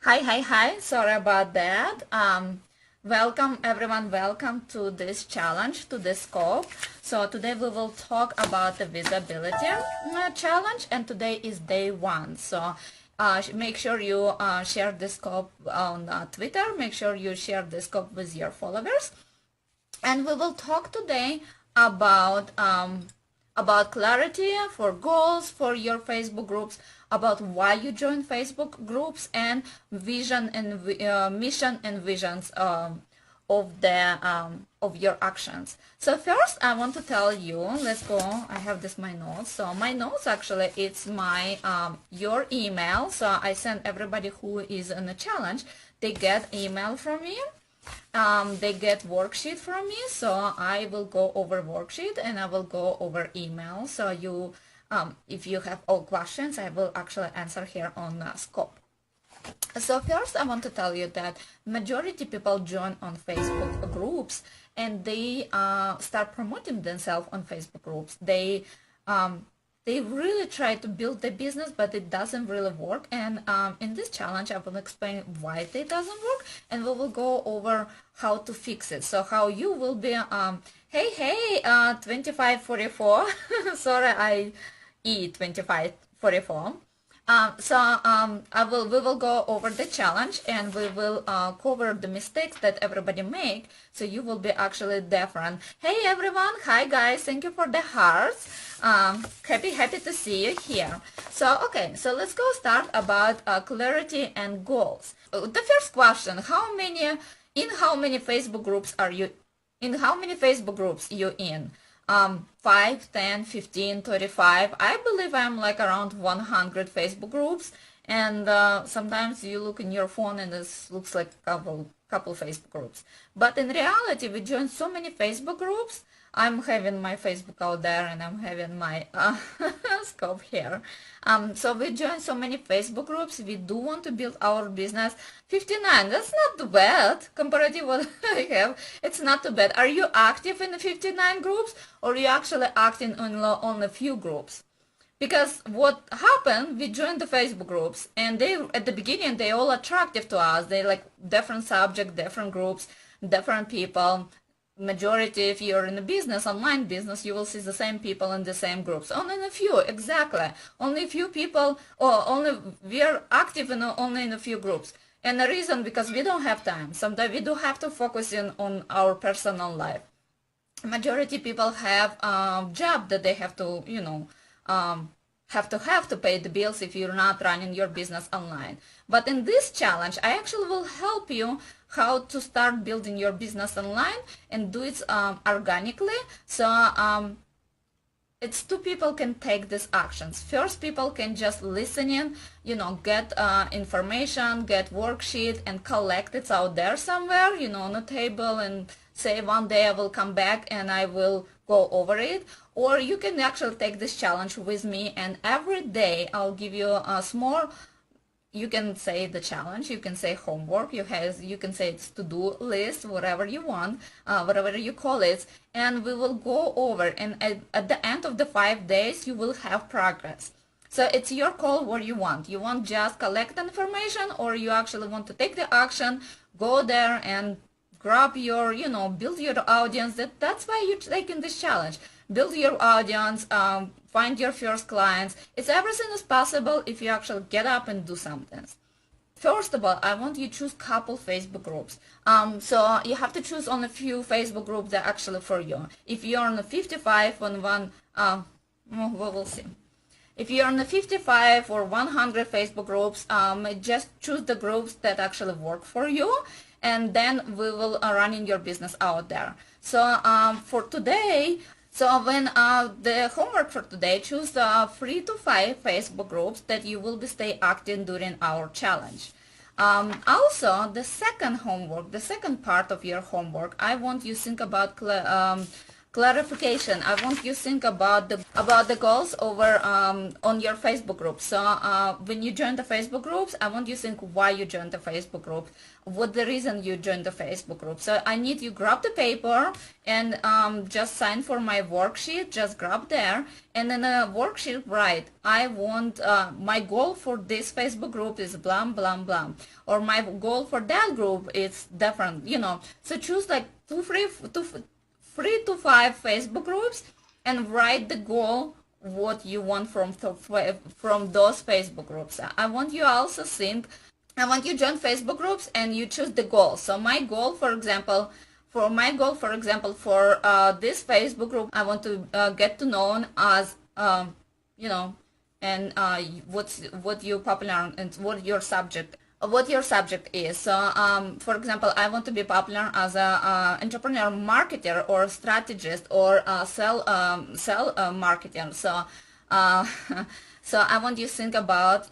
Hi. Sorry about that. Welcome everyone. Welcome to this challenge, to this scope. So today we will talk about the visibility challenge, and today is day one. So make sure you share this scope on Twitter. Make sure you share this scope with your followers. And we will talk today about clarity for goals for your Facebook groups, about why you join Facebook groups, and vision and mission and visions of your actions. So first I want to tell you, let's go, I have this my notes. So my notes, actually it's my your email. So I send everybody who is in a challenge, they get email from me. They get worksheet from me, so I will go over worksheet and I will go over email. So you, if you have all questions, I will actually answer here on Scope. So first I want to tell you that majority people join on Facebook groups and they start promoting themselves on Facebook groups. They really try to build the business, but it doesn't really work. And in this challenge, I will explain why it doesn't work, and we will go over how to fix it. So how you will be, hey, 2544, sorry, I E2544. We will go over the challenge and we will cover the mistakes that everybody make, so you will be actually different. Hey everyone, hi guys, thank you for the hearts. Happy to see you here. So okay, so let's go start about clarity and goals. The first question: how many Facebook groups are you in? How many Facebook groups you in? 5, 10, 15, 35. I believe I'm like around 100 Facebook groups, and sometimes you look in your phone and it looks like couple Facebook groups. But in reality, we join so many Facebook groups. I'm having my Facebook out there and I'm having my scope here. So we join so many Facebook groups. We do want to build our business. 59, that's not too bad compared to what I have. It's not too bad. Are you active in the 59 groups, or are you actually acting on a few groups? Because what happened, we joined the Facebook groups, and they, at the beginning, they all attractive to us. They like different subject, different groups, different people. Majority, if you're in a business, online business, you will see the same people in the same groups. Only in a few, exactly. Only a few people, or only we are active in only in a few groups. And the reason, because we don't have time. Sometimes we do have to focus on our personal life. Majority people have a job that they have to, have to pay the bills if you're not running your business online. But in this challenge, I actually will help you how to start building your business online and do it organically. So it's two people can take these actions. First, people can just listen in, get information, get worksheet, and collect it out there somewhere, on a table, and say one day I will come back and I will go over it. Or you can actually take this challenge with me, and every day I'll give you a small, you can say the challenge, you can say homework, you can say it's to-do list, whatever you want, whatever you call it, and we will go over, and at the end of the 5 days you will have progress. So it's your call what you want. You want just collect information, or you actually want to take the action, go there and grab your, build your audience. That's why you're taking this challenge. Build your audience, find your first clients. Everything is possible if you actually get up and do something. First of all, I want you to choose couple Facebook groups. So you have to choose on a few Facebook groups that are actually for you. If you're on the 55 on one, we'll see. If you're on the 55 or 100 Facebook groups, just choose the groups that actually work for you, and then we will run your business out there. So for today, so when the homework for today, choose 3 to 5 Facebook groups that you will be stay active during our challenge. Also, the second homework, the second part of your homework, I want you to think about clarification. I want you to think about the goals over on your Facebook group. So when you join the Facebook groups, I want you to think why you joined the Facebook group, what the reason you joined the Facebook group. So I need you grab the paper and just sign for my worksheet. Just grab there, and then a worksheet write, I want my goal for this Facebook group is blah blah blah, or my goal for that group is different. So choose like 3 to 5 Facebook groups and write the goal what you want from those Facebook groups. I want you also think, I want you join Facebook groups and you choose the goal. So my goal, for example, for this Facebook group, I want to get to known as and what you popular and what your subject is. So for example, I want to be popular as a entrepreneur, marketer, or strategist, or sell marketer. So so I want you to think about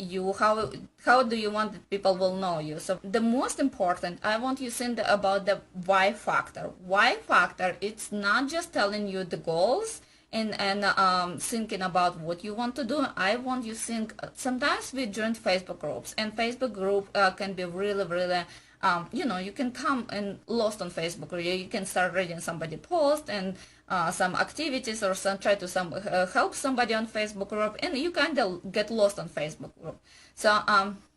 how do you want that people will know you. So the most important, I want you to think about the why factor. Why factor, it's not just telling you the goals and thinking about what you want to do. I want you to think, sometimes we join Facebook groups, and Facebook group can be really you can come and lost on Facebook. You can start reading somebody post and some activities, or try to help somebody on Facebook group, and you kind of get lost on Facebook group. So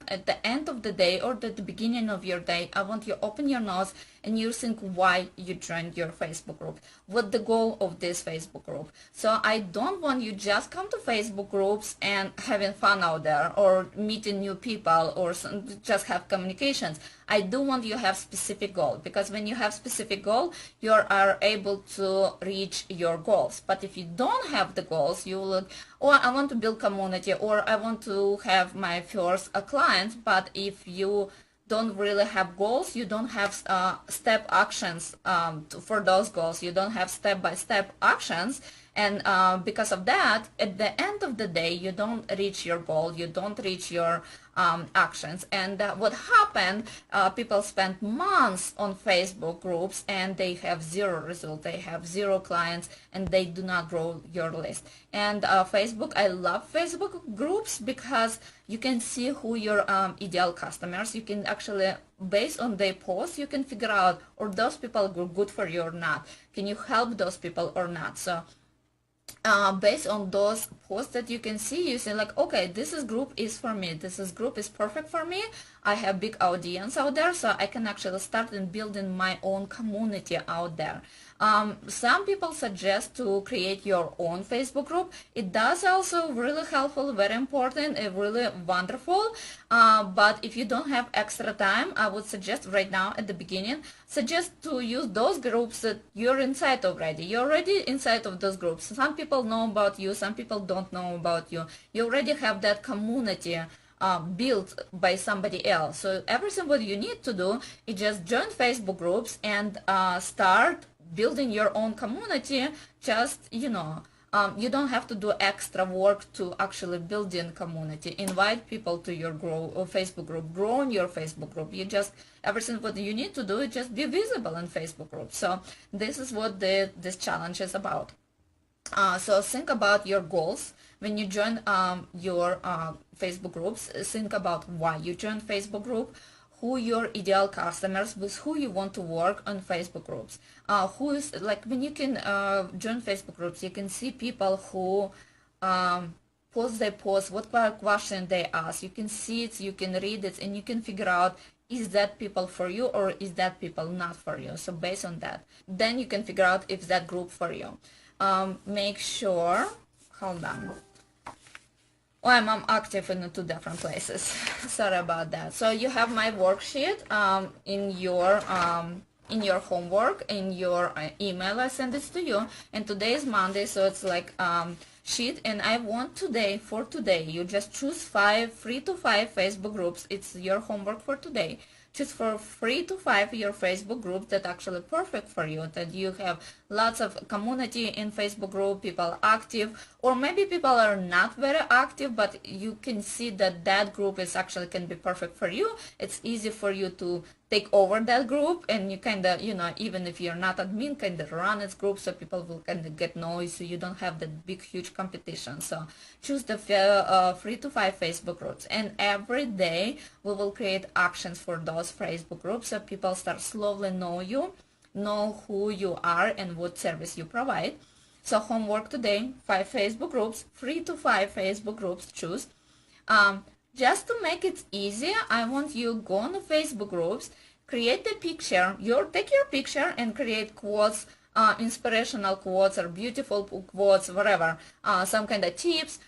at the end of the day, or at the beginning of your day, I want you to open your nose and you think why you joined your Facebook group, what the goal of this Facebook group. So I don't want you just come to Facebook groups and having fun out there, or meeting new people, or just have communications. I do want you to have specific goal, because when you have specific goal, you are able to reach your goals. But if you don't have the goals, you will, or I want to build community, or I want to have my first client, but if you don't really have goals, you don't have step actions for those goals, you don't have step-by-step actions, and because of that, at the end of the day, you don't reach your goal, you don't reach your actions. And what happened, people spend months on Facebook groups and they have zero result, they have zero clients, and they do not grow your list. And Facebook, I love Facebook groups because you can see who your ideal customers, you can actually, based on their posts, you can figure out, are those people are good for you or not, can you help those people or not. So based on those posts that you can see, you say like, okay, group is for me, group is perfect for me, I have big audience out there, so I can actually start and building my own community out there. Some people suggest to create your own Facebook group. It does also really helpful, very important, and really wonderful. But if you don't have extra time, I would suggest right now at the beginning, suggest to use those groups that you're inside already. You're already inside of those groups. Some people know about you, some people don't know about you. You already have that community built by somebody else. So everything what you need to do is just join Facebook groups and start building your own community. Just you don't have to do extra work to actually building community. Invite people to your Facebook group, grow in your Facebook group. You just, everything what you need to do is just be visible in Facebook group. So this is what this challenge is about. So think about your goals when you join your Facebook groups. Think about why you join Facebook group, who your ideal customers, with who you want to work on Facebook groups. Who is, like, when you can join Facebook groups, you can see people who post their posts, what question they ask. You can see it, you can read it, and you can figure out, is that people for you or is that people not for you. So based on that, then you can figure out if that group for you. Make sure, hold on. Oh, I'm active in 2 different places. Sorry about that. So you have my worksheet in your homework, in your email. I send this to you. And today is Monday, so it's like sheet. And I want today, for today, you just choose 3 to 5 Facebook groups. It's your homework for today. Choose for 3 to 5 your Facebook groups that actually perfect for you, that you have lots of community in Facebook group, people active, or maybe people are not very active, but you can see that that group is actually can be perfect for you. It's easy for you to take over that group, and you kind of, even if you're not admin, kind of run its group, so people will kind of get noise, so you don't have that big huge competition. So choose the 3 to 5 Facebook groups, and every day we will create actions for those Facebook groups, so people start slowly know who you are and what service you provide. So homework today: 5 Facebook groups, 3 to 5 Facebook groups. Choose. Just to make it easier, I want you go on the Facebook groups, create the picture, take your picture and create quotes, inspirational quotes or beautiful quotes, whatever, some kind of tips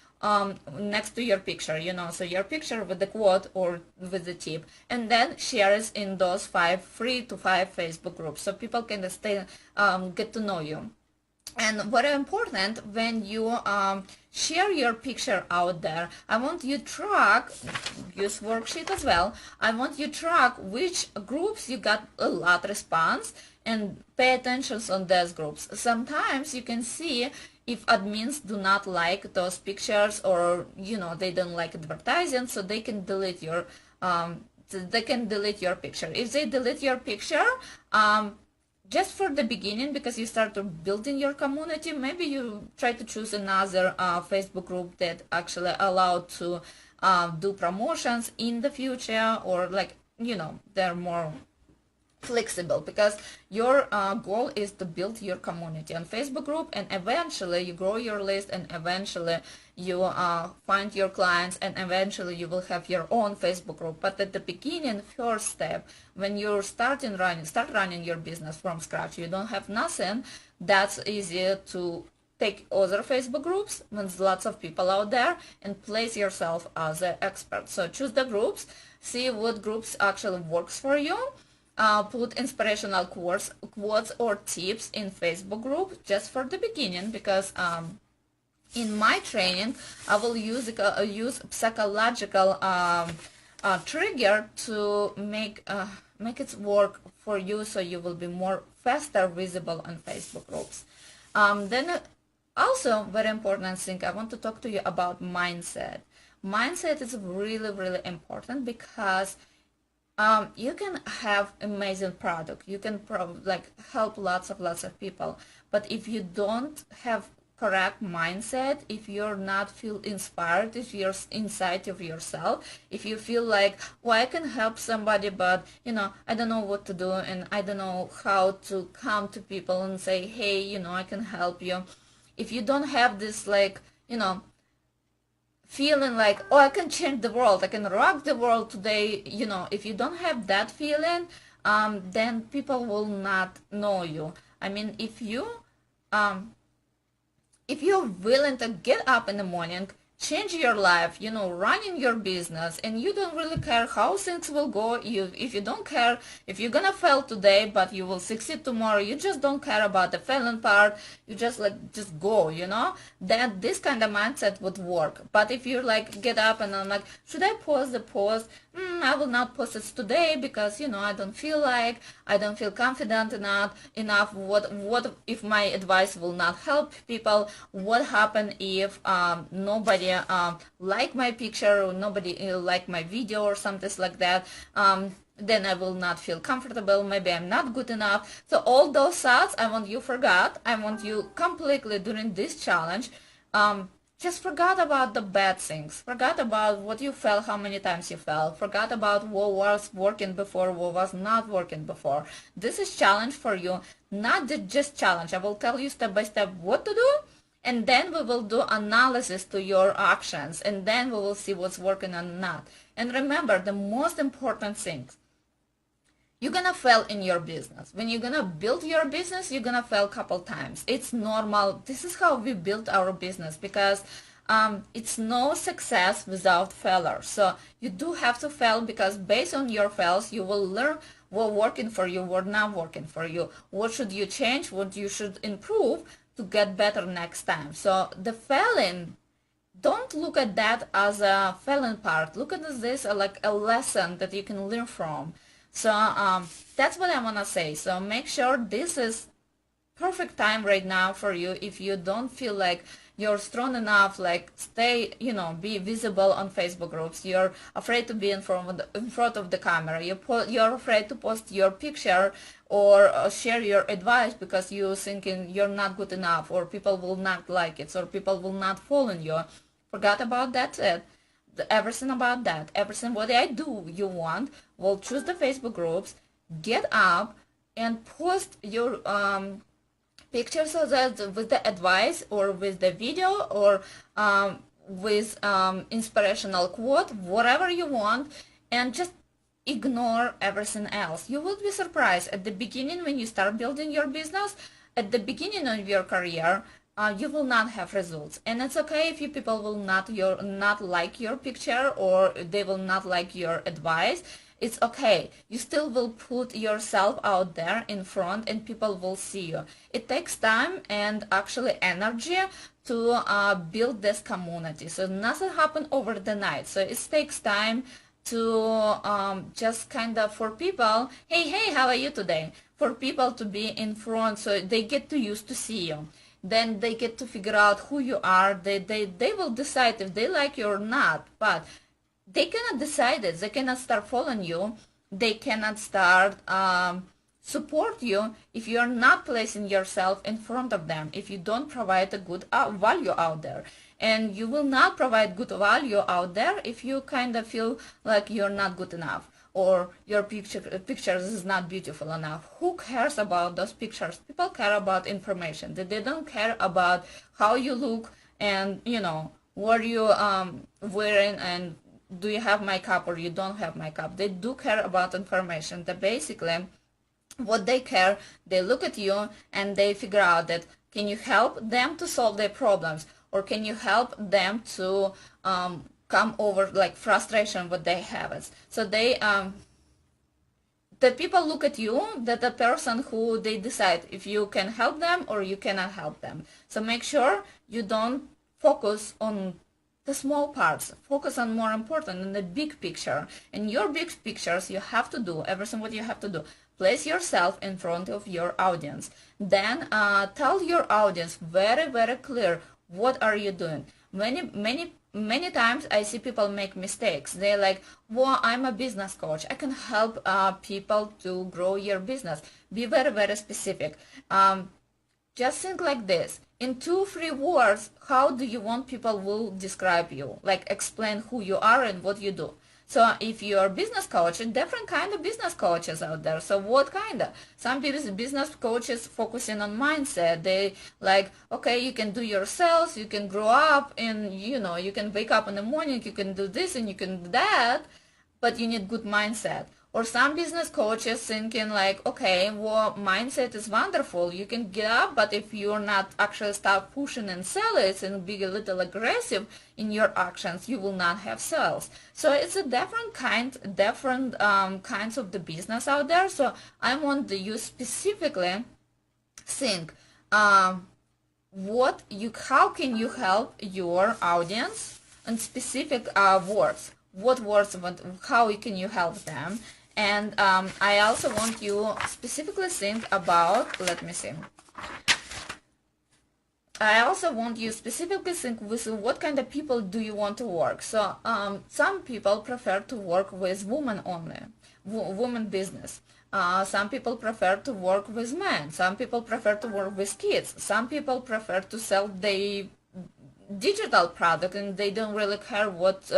next to your picture, so your picture with the quote or with the tip, and then share it in those 3 to 5 Facebook groups, so people can get to know you. And very important, when you share your picture out there, I want you track, use worksheet as well, I want you track which groups you got a lot response, and pay attention on those groups. Sometimes you can see if admins do not like those pictures, or they don't like advertising, so they can delete your picture. If they delete your picture, just for the beginning, because you start to building your community, maybe you try to choose another Facebook group that actually allowed to do promotions in the future, or they're more flexible, because your goal is to build your community on Facebook group, and eventually you grow your list, and eventually you find your clients, and eventually you will have your own Facebook group. But at the beginning, first step, when you're start running your business from scratch, you don't have nothing, that's easier to take other Facebook groups when there's lots of people out there and place yourself as an expert. So choose the groups, see what groups actually works for you. Put inspirational quotes or tips in Facebook group just for the beginning, because in my training I will use psychological trigger to make it work for you, so you will be more faster visible on Facebook groups. Then also very important thing, I want to talk to you about mindset. Mindset is really, really important, because you can have amazing product, you can help lots of people, but if you don't have correct mindset, if you're not feel inspired, if you're inside of yourself, if you feel like, well, I can help somebody, but I don't know what to do, and I don't know how to come to people and say, hey, I can help you. If you don't have this feeling like, oh, I can change the world, I can rock the world today, if you don't have that feeling, then people will not know you. I mean, if you're willing to get up in the morning, change your life, running your business, and you don't really care how things will go, if you don't care if you're gonna fail today but you will succeed tomorrow, you just don't care about the failing part, you just go, that this kind of mindset would work. But if you get up and I'm like, should I post the post? I will not post it today, because I don't feel confident enough. What if my advice will not help people? What happen if nobody like my picture, or nobody like my video or something like that? Then I will not feel comfortable, maybe I'm not good enough. So all those thoughts I want you forgot. I want you completely during this challenge just forgot about the bad things, forgot about what you felt, how many times you fell, forgot about what was working before, what was not working before. This is challenge for you, not just challenge. I will tell you step by step what to do, and then we will do analysis to your actions, and then we will see what's working and not. And remember, the most important things, you're gonna fail in your business. When you're gonna build your business, you're gonna fail a couple times. It's normal. This is how we built our business, because it's no success without failure. So you do have to fail, because based on your fails, you will learn what working for you, what not working for you, what should you change, what you should improve to get better next time. So the failing, don't look at that as a failing part. Look at this like a lesson that you can learn from. So that's what I want to say. So make sure this is perfect time right now for you. If you don't feel like you're strong enough, like stay, be visible on Facebook groups. You're afraid to be in front of the camera. You're afraid to post your picture or share your advice because you're thinking you're not good enough, or people will not like it, or people will not follow you. Forgot about that. Everything about that. Everything what I do you want. Well, choose the Facebook groups, get up and post your pictures of that with the advice or with the video or with inspirational quote, whatever you want, and just ignore everything else. You will be surprised at the beginning when you start building your business, at the beginning of your career, you will not have results, and it's okay if you people will not like your picture or they will not like your advice. It's okay. You still will put yourself out there in front and people will see you. It takes time and actually energy to build this community. So nothing happened over the night. So it takes time to just kind of for people, hey, how are you today? For people to be in front so they get to used to see you. Then they get to figure out who you are. They will decide if they like you or not. But they cannot decide it. They cannot start following you. They cannot start support you if you are not placing yourself in front of them, if you don't provide a good value out there. And you will not provide good value out there if you kind of feel like you're not good enough or your pictures is not beautiful enough. Who cares about those pictures? People care about information. They don't care about how you look and, what you wearing and do you have makeup or you don't have makeup. They do care about information. That basically what they care, they look at you and they figure out that can you help them to solve their problems, or can you help them to come over like frustration what they have. So they the people look at you, that the person who they decide if you can help them or you cannot help them. So make sure you don't focus on the small parts. Focus on more important than the big picture. In your big pictures, you have to do everything what you have to do. Place yourself in front of your audience. Then tell your audience very, very clear what are you doing. Many times I see people make mistakes. They're like, well, I'm a business coach. I can help people to grow your business. Be very, very specific. Just think like this. In 2-3 words, how do you want people will describe you? Like explain who you are and what you do. So if you're a business coach, different kind of business coaches out there. So what kind of? Some business coaches focusing on mindset. They like, okay, you can do your sales, you can grow up and, you can wake up in the morning, you can do this and you can do that, but you need good mindset. Or some business coaches thinking like, okay, well, mindset is wonderful. You can get up, but if you're not actually start pushing and sell it and be a little aggressive in your actions, you will not have sales. So it's a different kinds of the business out there. So I want you specifically think, how can you help your audience in specific words? What words, how can you help them? And I also want you specifically think about, let me see. I also want you specifically think with what kind of people do you want to work. So some people prefer to work with women only, women business. Some people prefer to work with men. Some people prefer to work with kids. Some people prefer to sell their digital product and they don't really care what,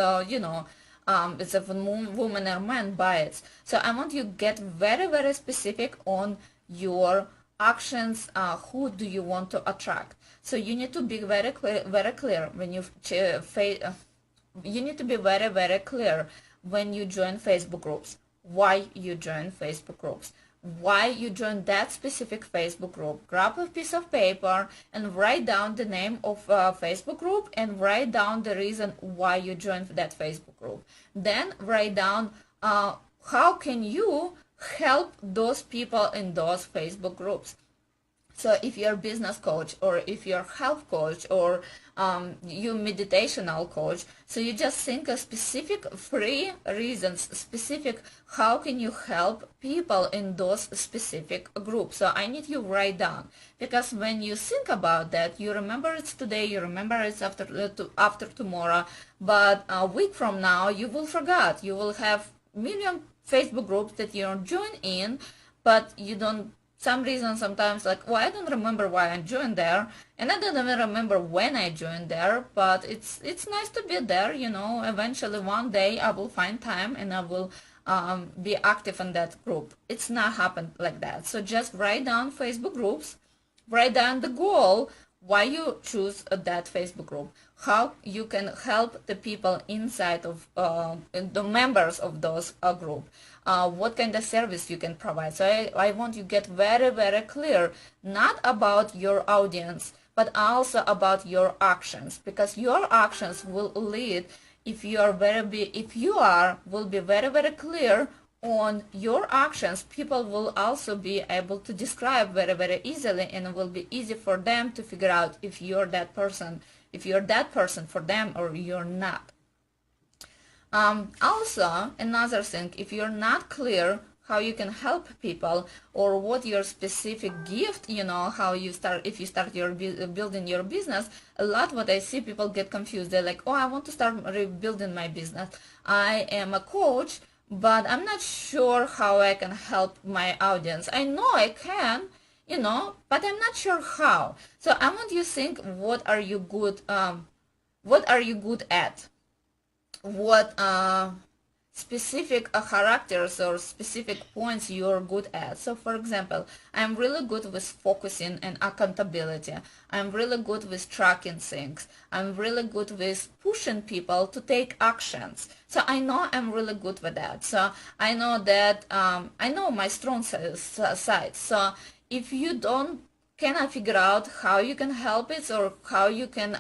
it's if a woman or man buy it. So I want you to get very, very specific on your actions. Who do you want to attract? So you need to be very clear when you need to be very, very clear when you join Facebook groups. Why you join Facebook groups? Why you join that specific Facebook group. Grab a piece of paper and write down the name of Facebook group and write down the reason why you joined that Facebook group. Then write down how can you help those people in those Facebook groups. So if you're a business coach, or if you're a health coach, or you meditational coach, so you just think of specific free reasons, specific how can you help people in those specific groups. So I need you write down, because when you think about that, you remember it's today, you remember it's after tomorrow, but a week from now you will forget. You will have million Facebook groups that you don't join in, but you don't, some reason sometimes, like, well, I don't remember why I joined there, and I don't even remember when I joined there, but it's nice to be there, you know. Eventually one day I will find time and I will be active in that group. It's not happened like that. So just write down Facebook groups, write down the goal, why you choose that Facebook group, how you can help the people inside of the members of those group, what kind of service you can provide. So I want you to get very, very clear, not about your audience, but also about your actions, because your actions will lead, if you are will be very, very clear on your actions, people will also be able to describe very, very easily, and it will be easy for them to figure out if you're that person, for them, or you're not. Also, another thing, if you're not clear how you can help people, or what your specific gift, you know, how you start, if you start your building your business, a lot what I see, people get confused. They're like, oh, I want to start rebuilding my business. I am a coach, but I'm not sure how I can help my audience. I know I can, you know, but I'm not sure how. So I want you to think, what are you good at? What specific characters or specific points you're good at. So for example, I'm really good with focusing and accountability. I'm really good with tracking things. I'm really good with pushing people to take actions. So I know I'm really good with that. So I know that I know my strong side. So if you cannot figure out how you can help it, or how you can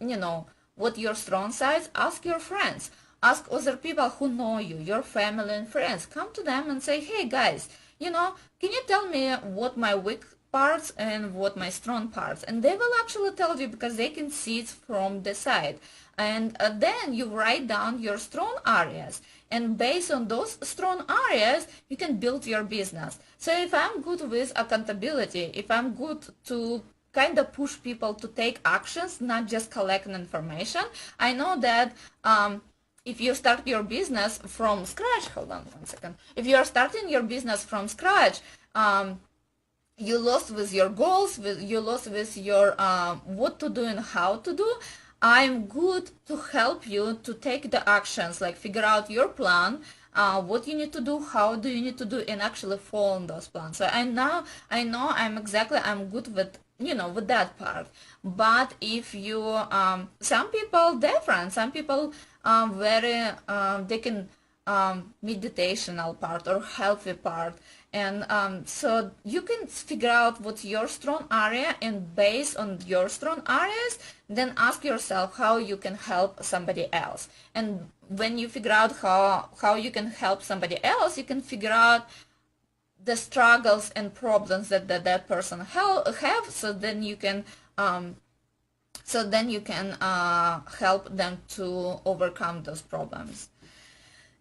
you know, what your strong sides, ask your friends. Ask other people who know you, your family and friends. Come to them and say, hey guys, you know, can you tell me what my weak parts and what my strong parts? And they will actually tell you, because they can see it from the side. And then you write down your strong areas. And based on those strong areas, you can build your business. So if I'm good with accountability, if I'm good to kind of push people to take actions, not just collecting information, I know that if you start your business from scratch, hold on one second, if you are starting your business from scratch, you lost with your goals, you lost with your what to do and how to do. I'm good to help you to take the actions, like figure out your plan, what you need to do, how do you need to do, and actually follow on those plans. So I know I'm good with, you know, with that part. But if you some people different, some people very they can meditational part or healthy part, and so you can figure out what's your strong area, and based on your strong areas, then ask yourself how you can help somebody else. And when you figure out how you can help somebody else, you can figure out the struggles and problems that person have, so then you can help them to overcome those problems.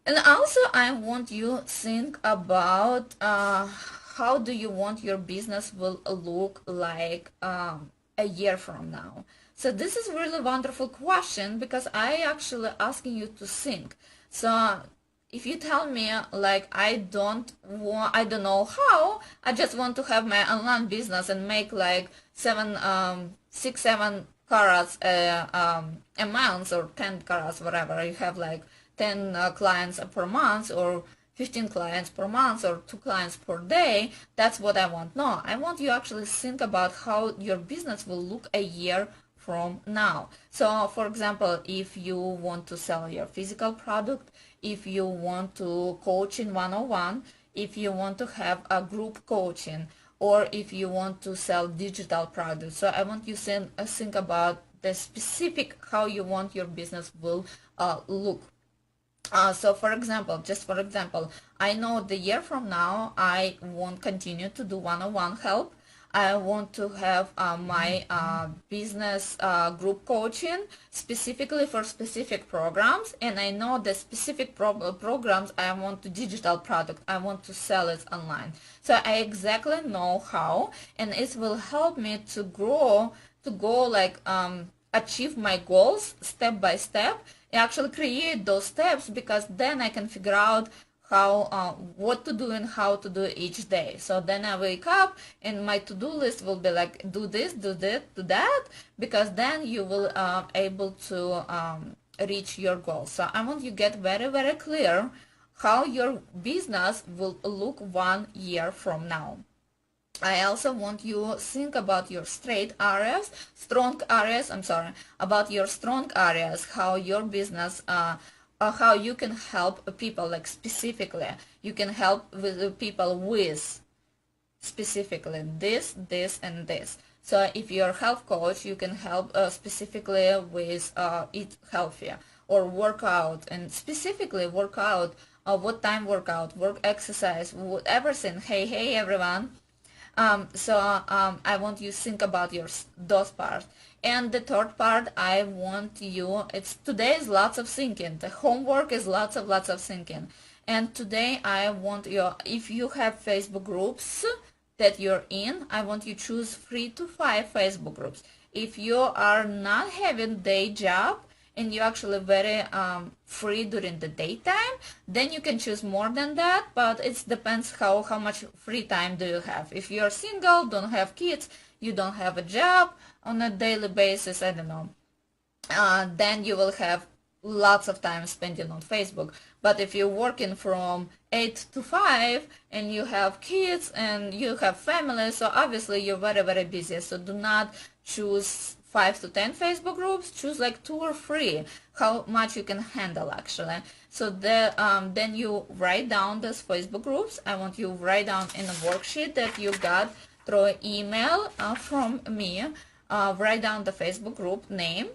And also I want you to think about how do you want your business will look like a year from now. So this is really wonderful question, because I actually asking you to think. So if you tell me, like, I don't know how, I just want to have my online business and make like 7 carats a month, or 10 carats, whatever, you have like 10 clients per month, or 15 clients per month, or 2 clients per day, that's what I want. No, I want you actually think about how your business will look a year from now. So for example, if you want to sell your physical product, if you want to coach in one-on-one, if you want to have a group coaching, or if you want to sell digital products. So I want you to think about the specific how you want your business will look. So for example, I know the year from now I won't continue to do one-on-one help. I want to have my business group coaching specifically for specific programs, and I know the specific programs I want to digital product, I want to sell it online. So I exactly know how, and it will help me to grow, to go like achieve my goals step by step, actually create those steps, because then I can figure out how what to do and how to do each day. So then I wake up and my to-do list will be like, do this, do that, do that, because then you will able to reach your goals. So I want you to get very clear how your business will look 1 year from now. I also want you think about your strong areas, about your strong areas, how your business, how you can help people, like specifically, you can help with people with specifically this, and this. So if you're a health coach, you can help specifically with eat healthier or workout, and specifically workout, what time workout, work exercise, everything. Hey everyone. I want you to think about those parts. And the third part, I want you, today is lots of thinking. The homework is lots of thinking. And today I want you, if you have Facebook groups that you're in, I want you to choose 3 to 5 Facebook groups. If you are not having day job, and you're actually very free during the daytime, then you can choose more than that, but it depends how much free time do you have. If you're single, don't have kids, you don't have a job on a daily basis, I don't know, then you will have lots of time spending on Facebook. But if you're working from 8 to 5 and you have kids and you have family, so obviously you're very busy. So do not choose 5 to 10 Facebook groups, choose like 2 or 3, how much you can handle actually. So then you write down those Facebook groups. I want you to write down in a worksheet that you got through email from me, write down the Facebook group name,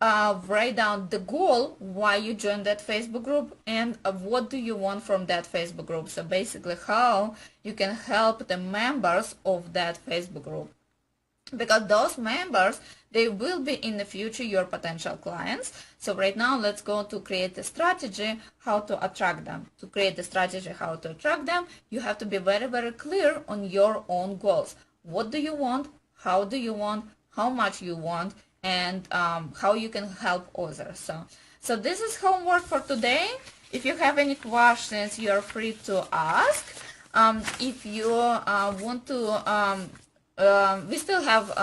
write down the goal, why you joined that Facebook group, and what do you want from that Facebook group. So basically how you can help the members of that Facebook group, because those members, they will be in the future your potential clients. So right now let's go to create a strategy how to attract them. To create a strategy how to attract them, you have to be very clear on your own goals. What do you want, how do you want, how much you want, and how you can help others. So this is homework for today. If you have any questions, you're free to ask. If you want to we still have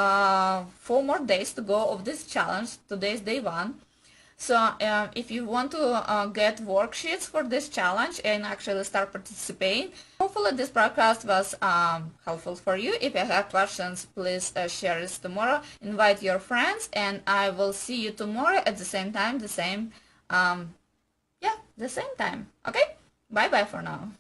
4 more days to go of this challenge. Today is day 1. So if you want to get worksheets for this challenge and actually start participating, hopefully this podcast was helpful for you. If you have questions, please share this tomorrow. Invite your friends, and I will see you tomorrow at the same time, the same time. Okay? Bye-bye for now.